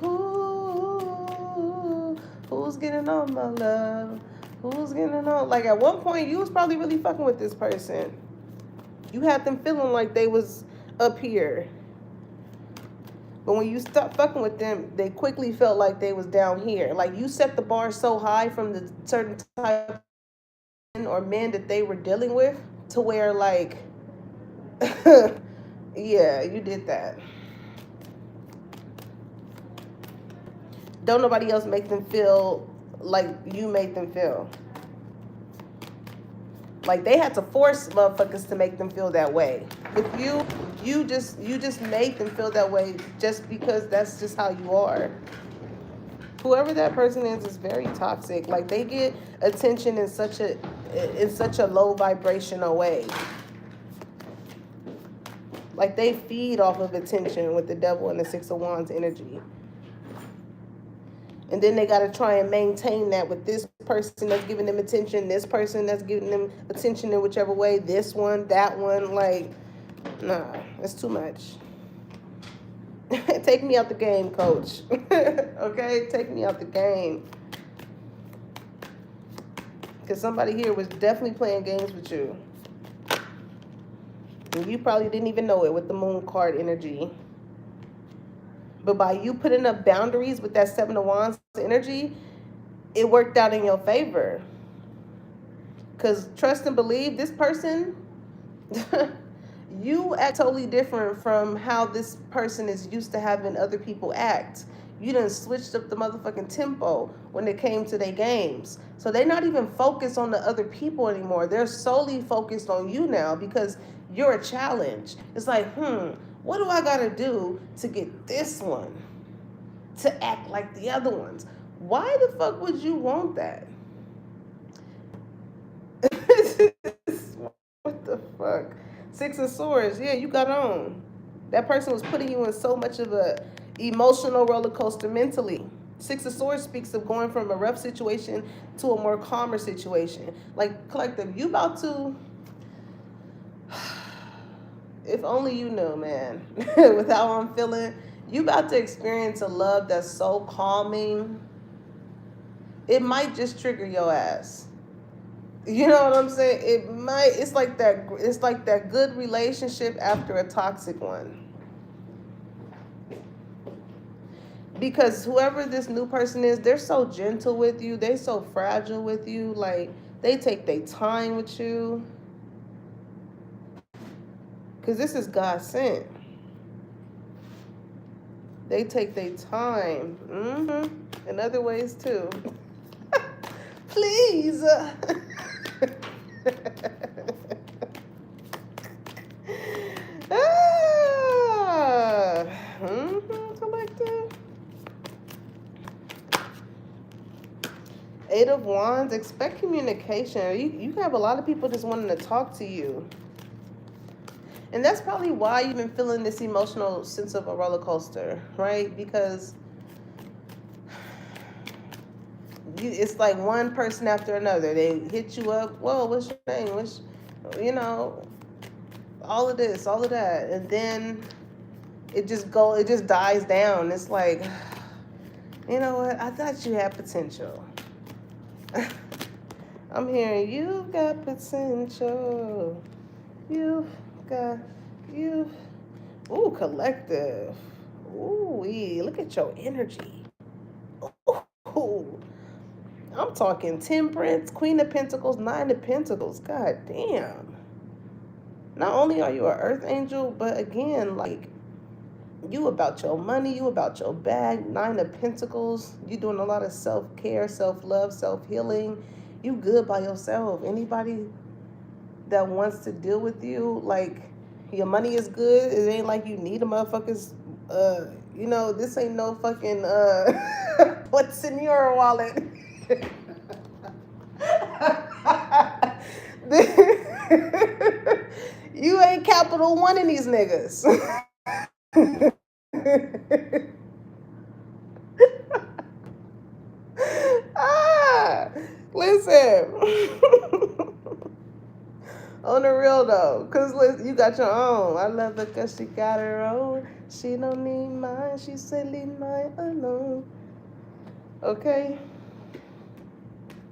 Who's Getting On My Love, Who's Getting On. Like, at one point, you was probably really fucking with this person. You had them feeling like they was up here. But when you stopped fucking with them, they quickly felt like they was down here. Like, you set the bar so high from the certain type of men or men that they were dealing with, to where, like, yeah, you did that. Don't nobody else make them feel like you made them feel. Like, they had to force motherfuckers to make them feel that way. With you just made them feel that way just because that's just how you are. Whoever that person is very toxic. Like, they get attention in such a low vibrational way. Like, they feed off of attention with the devil and the Six of Wands energy. And then they got to try and maintain that with this person that's giving them attention, this person that's giving them attention in whichever way, this one, that one. Like, nah, it's too much. Take me out the game, coach. Okay? Take me out the game. Because somebody here was definitely playing games with you. And you probably didn't even know it with the Moon card energy. But by you putting up boundaries with that Seven of Wands energy, it worked out in your favor. Because trust and believe, this person, you act totally different from how this person is used to having other people act. You done switched up the motherfucking tempo when it came to their games. So they're not even focused on the other people anymore. They're solely focused on you now because you're a challenge. It's like, what do I gotta do to get this one to act like the other ones? Why the fuck would you want that? What the fuck? Six of Swords. Yeah, you got on. That person was putting you in so much of a emotional roller coaster mentally. Six of Swords speaks of going from a rough situation to a more calmer situation. Like, collective, you about to If only you knew, man. With how I'm feeling, you about to experience a love that's so calming. It might just trigger your ass. You know what I'm saying? It might. It's like that. It's like that good relationship after a toxic one. Because whoever this new person is, they're so gentle with you. They're so fragile with you. Like they take their time with you. Because this is God sent. They take their time. In other ways too. Please. Ah, collective. Eight of Wands, expect communication. You have a lot of people just wanting to talk to you. And that's probably why you've been feeling this emotional sense of a roller coaster, right? Because it's like one person after another. They hit you up. Whoa, what's your name? All of this, all of that. And then it just dies down. It's like, you know what? I thought you had potential. I'm hearing you've got potential. You've got you. Ooh, collective. Ooh, look at your energy. Ooh. I'm talking Temperance, Queen of Pentacles, Nine of Pentacles. God damn. Not only are you an earth angel, but again, like, you about your money, you about your bag. Nine of Pentacles. You doing a lot of self-care, self-love, self-healing. You good by yourself. Anybody that wants to deal with you, like, your money is good. It ain't like you need a motherfucker's, this ain't no fucking, what's in your wallet? You ain't Capital One in these niggas. Listen. On the real though, cause listen, you got your own. I love her cause she got her own. She don't need mine. She said leave mine alone. Okay.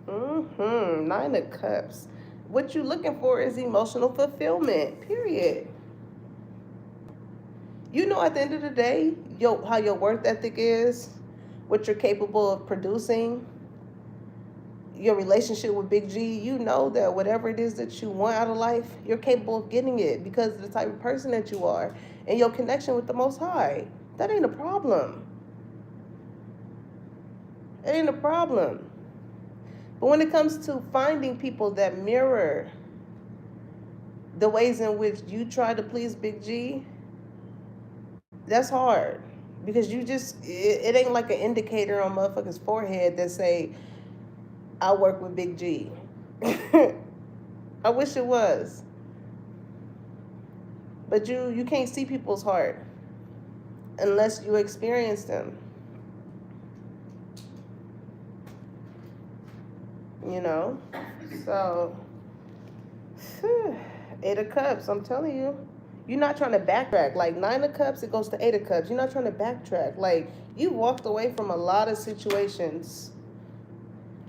Nine of Cups. What you looking for is emotional fulfillment. Period. You know, at the end of the day, how your worth ethic is, what you're capable of producing, your relationship with Big G, you know that whatever it is that you want out of life, you're capable of getting it because of the type of person that you are and your connection with the Most High. That ain't a problem. It ain't a problem. But when it comes to finding people that mirror the ways in which you try to please Big G, that's hard. Because it ain't like an indicator on motherfucker's forehead that say, I work with Big G. I wish it was. But you can't see people's heart unless you experience them. You know? So, Eight of Cups, I'm telling you. You're not trying to backtrack. Like Nine of Cups, it goes to Eight of Cups. You're not trying to backtrack. Like, you walked away from a lot of situations.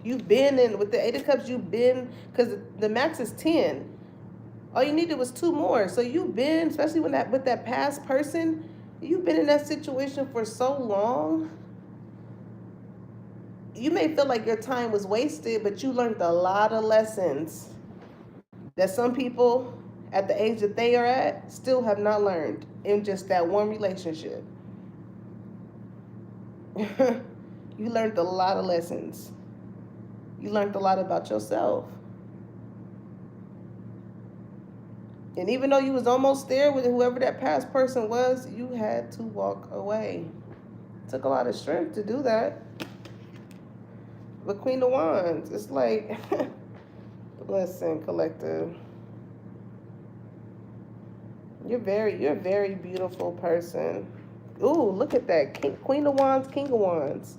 You've been in, with the Eight of Cups, because the max is 10. All you needed was 2 more. So you've been, especially with that past person, you've been in that situation for so long. You may feel like your time was wasted, but you learned a lot of lessons that some people at the age that they are at still have not learned in just that one relationship. You learned a lot of lessons. You learned a lot about yourself. And even though you was almost there with whoever that past person was, you had to walk away. It took a lot of strength to do that. But Queen of Wands, it's like, listen, collective. You're a very beautiful person. Ooh, look at that. Queen of Wands, King of Wands.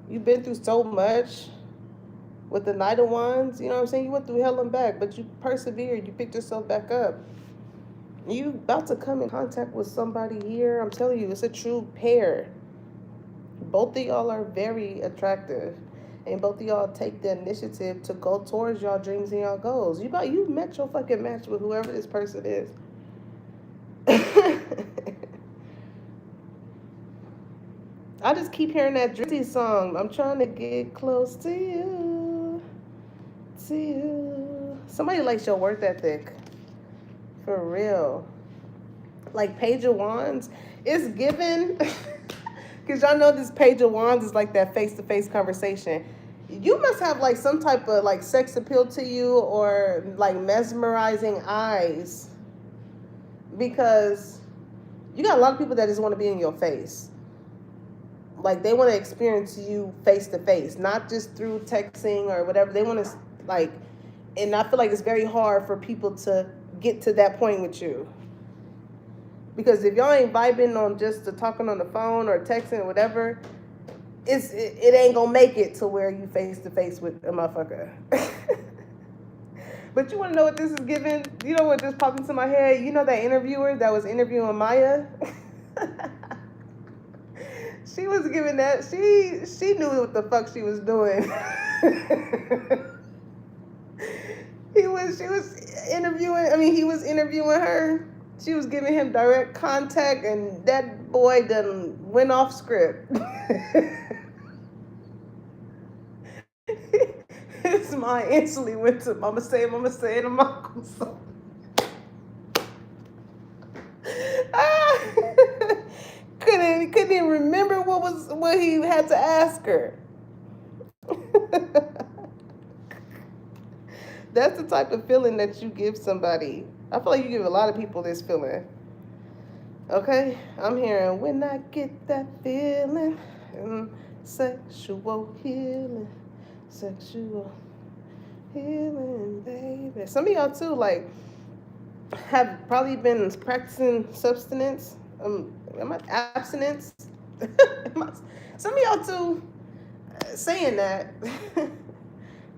You've been through so much with the Knight of Wands. You know what I'm saying? You went through hell and back, but you persevered. You picked yourself back up. You about to come in contact with somebody here. I'm telling you, it's a true pair. Both of y'all are very attractive. And both of y'all take the initiative to go towards y'all dreams and y'all goals. You met your fucking match with whoever this person is. I just keep hearing that Drizzy song. I'm trying to get close to you. To you. Somebody likes your work ethic. For real. Like Page of Wands. It's given. Because y'all know this Page of Wands is like that face-to-face conversation. You must have like some type of like sex appeal to you or like mesmerizing eyes. Because you got a lot of people that just want to be in your face. Like they want to experience you face to face, not just through texting or whatever. They want to like, and I feel like it's very hard for people to get to that point with you. Because if y'all ain't vibing on just the talking on the phone or texting or whatever, it ain't gonna make it to where you face to face with a motherfucker. But you want to know what this is giving? You know what just popped into my head? You know that interviewer that was interviewing Maya? She was giving that. She knew what the fuck she was doing. She was interviewing. I mean, he was interviewing her. She was giving him direct contact, and that boy done went off script. His mind instantly went to Mama say, and I'm Uncle so. Couldn't even remember what he had to ask her. That's the type of feeling that you give somebody. I feel like you give a lot of people this feeling. Okay? I'm hearing when I get that feeling, sexual healing, baby. Some of y'all too, like, have probably been practicing substance, abstinence. Some of y'all too, saying that.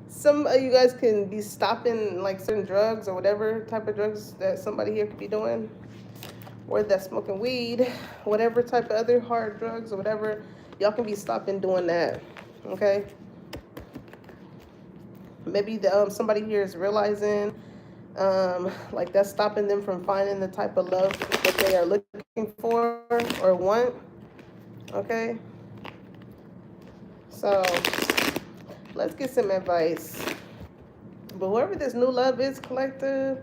Some of you guys can be stopping like certain drugs or whatever type of drugs that somebody here could be doing, or that's smoking weed, whatever type of other hard drugs or whatever. Y'all can be stopping doing that. Okay. Maybe somebody here is realizing like that's stopping them from finding the type of love that they are looking for or want. Okay. So let's get some advice. But whoever this new love is, collective,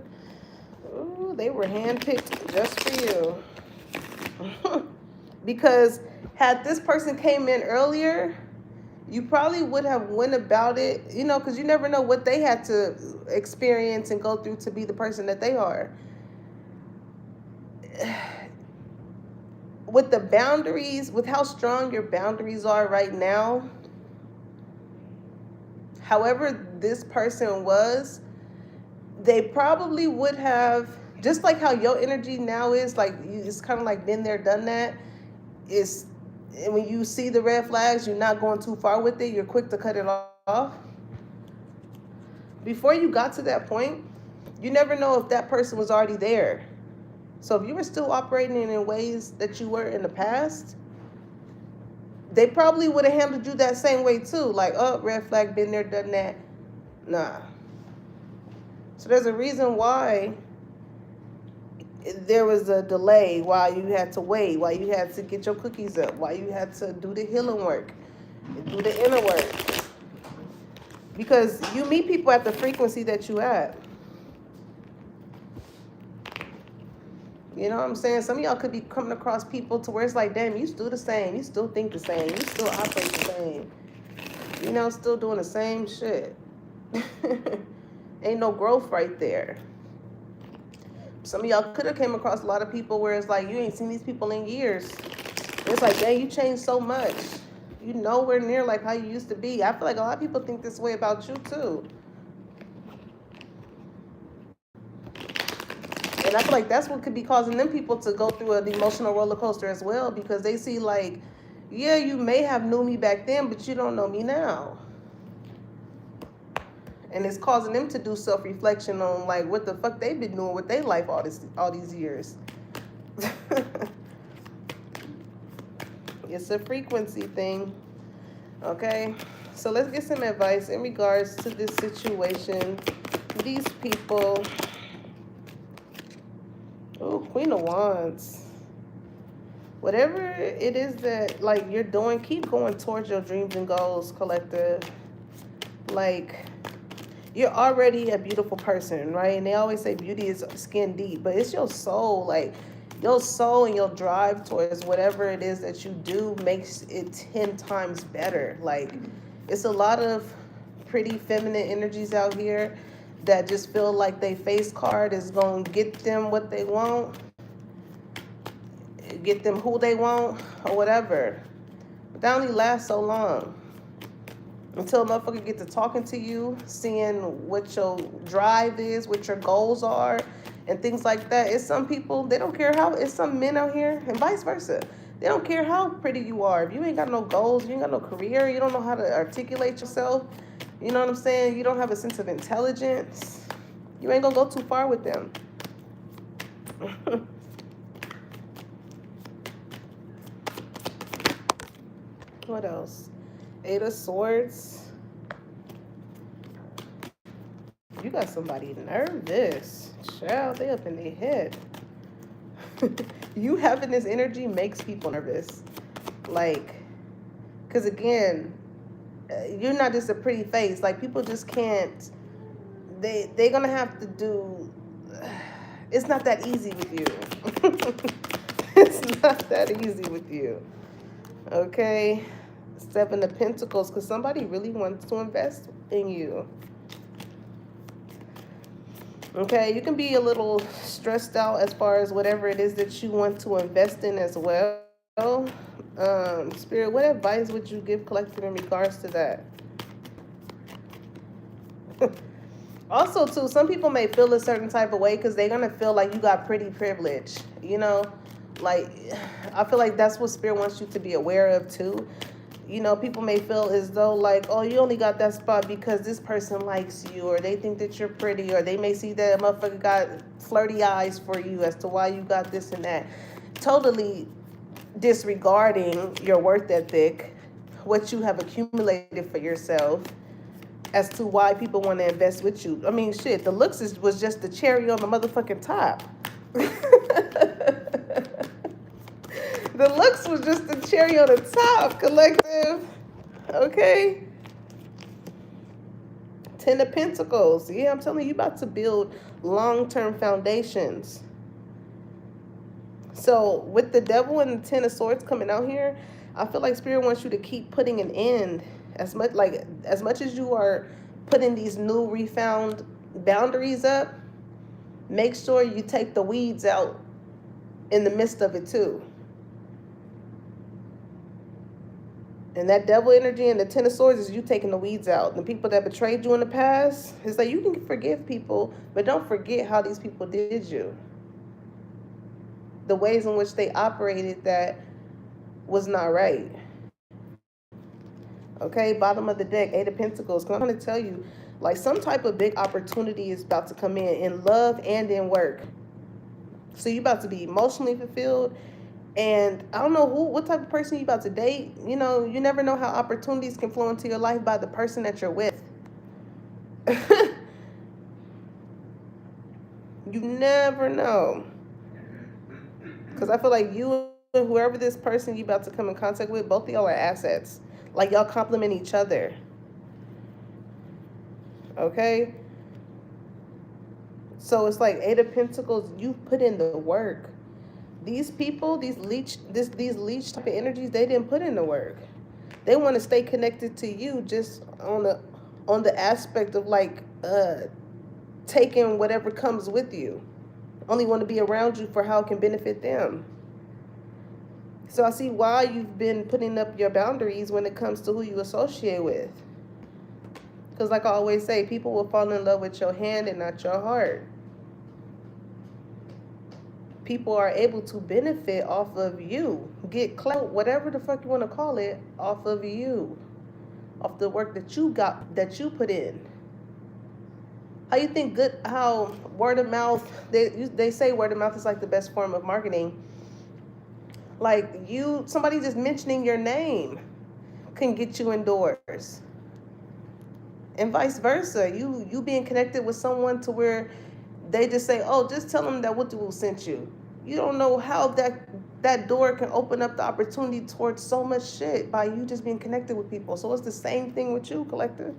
ooh, they were handpicked just for you. Because had this person came in earlier, you probably would have went about it, you know, because you never know what they had to experience and go through to be the person that they are. With the boundaries, with how strong your boundaries are right now, however this person was, they probably would have, just like how your energy now is, like it's kind of like been there, done that. It's, and when you see the red flags, you're not going too far with it. You're quick to cut it off. Before you got to that point, you never know if that person was already there. So if you were still operating in ways that you were in the past, they probably would have handled you that same way too. Like, oh, red flag, been there, done that. Nah. So there's a reason why there was a delay, why you had to wait, why you had to get your cookies up, why you had to do the healing work, do the inner work. Because you meet people at the frequency that you at. You know what I'm saying? Some of y'all could be coming across people to where it's like, damn, you still the same. You still think the same. You still operate the same. You know, still doing the same shit. Ain't no growth right there. Some of y'all could have came across a lot of people where it's like, you ain't seen these people in years. It's like, dang, you changed so much. You nowhere near like how you used to be. I feel like a lot of people think this way about you too. And I feel like that's what could be causing them people to go through an emotional roller coaster as well, because they see like, yeah, you may have knew me back then, but you don't know me now. and it's causing them to do self-reflection on like what the fuck they've been doing with their life all these years. It's a frequency thing. Okay, so let's get some advice in regards to this situation. These people. Oh, Queen of Wands. Whatever it is that like you're doing, keep going towards your dreams and goals, collective. Like, you're already a beautiful person, right? And they always say beauty is skin deep, but it's your soul. Like, your soul and your drive towards whatever it is that you do makes it 10 times better. Like, it's a lot of pretty feminine energies out here that just feel like their face card is going to get them what they want, get them who they want, or whatever. But that only lasts so long. Until a motherfucker get to talking to you, seeing what your drive is, what your goals are, and things like that. It's some people, they don't care how, it's some men out here, and vice versa. They don't care how pretty you are. If you ain't got no goals, you ain't got no career, you don't know how to articulate yourself, you know what I'm saying? You don't have a sense of intelligence, you ain't gonna go too far with them. What else? Eight of Swords. You got somebody nervous. Child, they up in their head. You having this energy makes people nervous. Like, because again, you're not just a pretty face. Like, people just can't, they're going to have to do, it's not that easy with you. It's not that easy with you. Okay? Seven of Pentacles, because somebody really wants to invest in you. Okay, you can be a little stressed out as far as whatever it is that you want to invest in as well. Spirit, what advice would you give collective in regards to that? Also, too, some people may feel a certain type of way because they're going to feel like you got pretty privilege, you know? Like, I feel like that's what Spirit wants you to be aware of, too. You know, people may feel as though like, oh, you only got that spot because this person likes you, or they think that you're pretty, or they may see that a motherfucker got flirty eyes for you as to why you got this and that. Totally disregarding your worth ethic, what you have accumulated for yourself, as to why people want to invest with you. I mean, shit, the looks was just the cherry on the motherfucking top. The looks was just the cherry on the top, collective. Okay? Ten of Pentacles. Yeah, I'm telling you, about to build long-term foundations. So with the Devil and the Ten of Swords coming out here, I feel like Spirit wants you to keep putting an end. As much as you are putting these new refound boundaries up, make sure you take the weeds out in the midst of it too. And that Devil energy and the Ten of Swords is you taking the weeds out. The people that betrayed you in the past, it's like you can forgive people, but don't forget how these people did you. The ways in which they operated that was not right. Okay, bottom of the deck, Eight of Pentacles. I'm going to tell you, like, some type of big opportunity is about to come in love and in work. So you're about to be emotionally fulfilled. And I don't know what type of person you're about to date. You know, you never know how opportunities can flow into your life by the person that you're with. You never know. Because I feel like you and whoever this person you're about to come in contact with, both of y'all are assets. Like, y'all complement each other. Okay? So it's like Eight of Pentacles, you put in the work. These people, these leech type of energies, they didn't put in the work. They want to stay connected to you just on the aspect of like taking whatever comes with you. Only want to be around you for how it can benefit them. So I see why you've been putting up your boundaries when it comes to who you associate with. Because like I always say, people will fall in love with your hand and not your heart. People are able to benefit off of you, get clout, whatever the fuck you want to call it, off of you, off the work that you got, that you put in. How you think how word of mouth, they say word of mouth is like the best form of marketing. Like somebody just mentioning your name can get you indoors. And vice versa. You being connected with someone to where they just say, "Oh, just tell them that Wutu sent you." You don't know how that door can open up the opportunity towards so much shit by you just being connected with people. So it's the same thing with you, collective.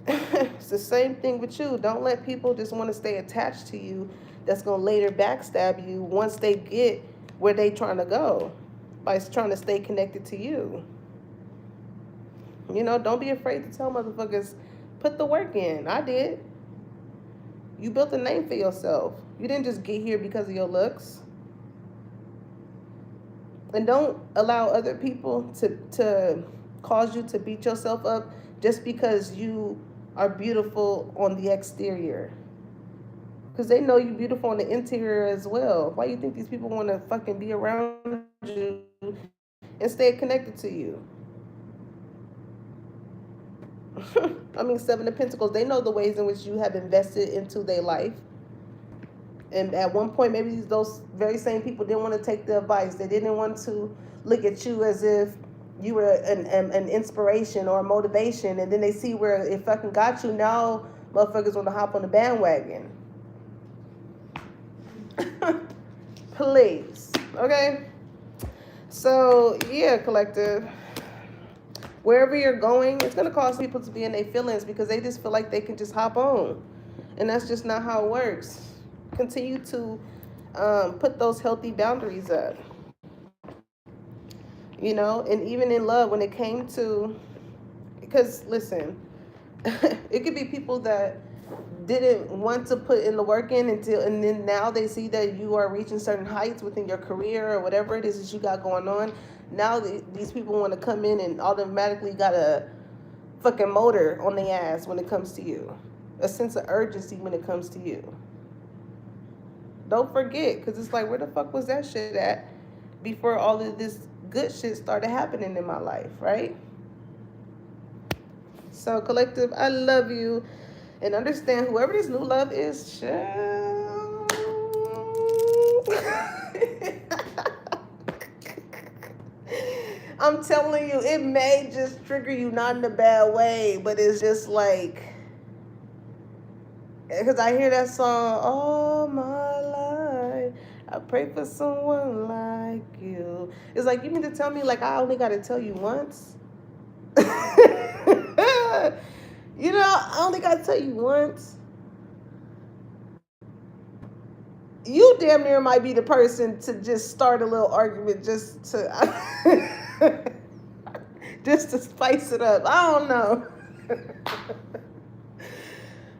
It's the same thing with you. Don't let people just want to stay attached to you. That's gonna later backstab you once they get where they trying to go by trying to stay connected to you. You know, don't be afraid to tell motherfuckers, put the work in. I did. You built a name for yourself. You didn't just get here because of your looks. And don't allow other people to cause you to beat yourself up just because you are beautiful on the exterior. Because they know you're beautiful on the interior as well. Why do you think these people want to fucking be around you and stay connected to you? I mean, Seven of Pentacles, they know the ways in which you have invested into their life. And at one point, maybe those very same people didn't want to take the advice. They didn't want to look at you as if you were an inspiration or a motivation. And then they see where it fucking got you. Now, motherfuckers want to hop on the bandwagon. Please. Okay? So, yeah, collective. Wherever you're going, it's going to cause people to be in their feelings because they just feel like they can just hop on. And that's just not how it works. Continue to put those healthy boundaries up. You know, and even in love, when it came to, because listen, it could be people that didn't want to put in the work in and then now they see that you are reaching certain heights within your career or whatever it is that you got going on. Now these people want to come in and automatically got a fucking motor on their ass when it comes to you. A sense of urgency when it comes to you. Don't forget, because it's like, where the fuck was that shit at before all of this good shit started happening in my life, right? So, collective, I love you. And understand, whoever this new love is, I'm telling you, it may just trigger you, not in a bad way, but it's just like, because I hear that song all my life, I pray for someone like you. It's like, you mean to tell me, like, I only got to tell you once? You know, I only got to tell you once. You damn near might be the person to just start a little argument just to just to spice it up. I don't know.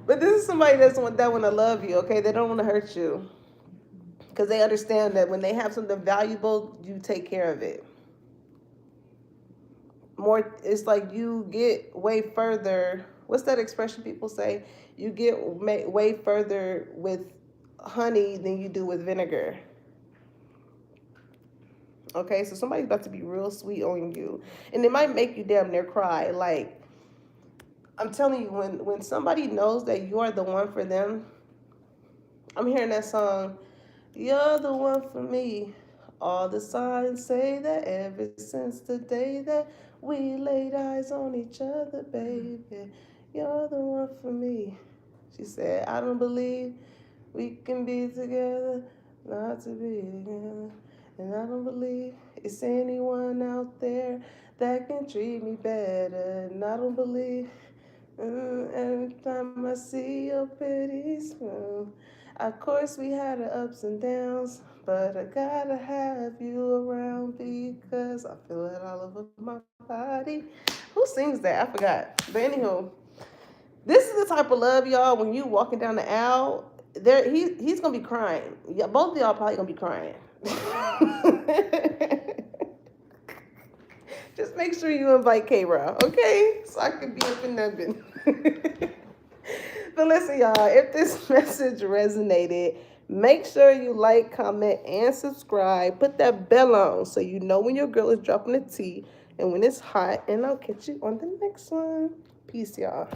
But this is somebody that want to love you, okay? They don't want to hurt you. Because they understand that when they have something valuable, you take care of it. More, it's like you get way further. What's that expression people say? You get way further with honey than you do with vinegar. Okay, so somebody's about to be real sweet on you. And it might make you damn near cry. Like, I'm telling you, when somebody knows that you are the one for them, I'm hearing that song, you're the one for me. All the signs say that ever since the day that we laid eyes on each other, baby, you're the one for me. She said, I don't believe we can be together, not to be together. And I don't believe it's anyone out there that can treat me better. And I don't believe every time I see your pretty smile. Of course we had our ups and downs, but I gotta have you around because I feel it all over my body. Who sings that? I forgot. But anywho, this is the type of love, y'all, when you walking down the aisle, he's gonna be crying. Yeah, both of y'all probably gonna be crying. Just make sure you invite K-Ra, okay? So I can be up in Nubbin. But listen, y'all, if this message resonated, make sure you like, comment, and subscribe. Put that bell on so you know when your girl is dropping the tea and when it's hot. And I'll catch you on the next one. Peace, y'all.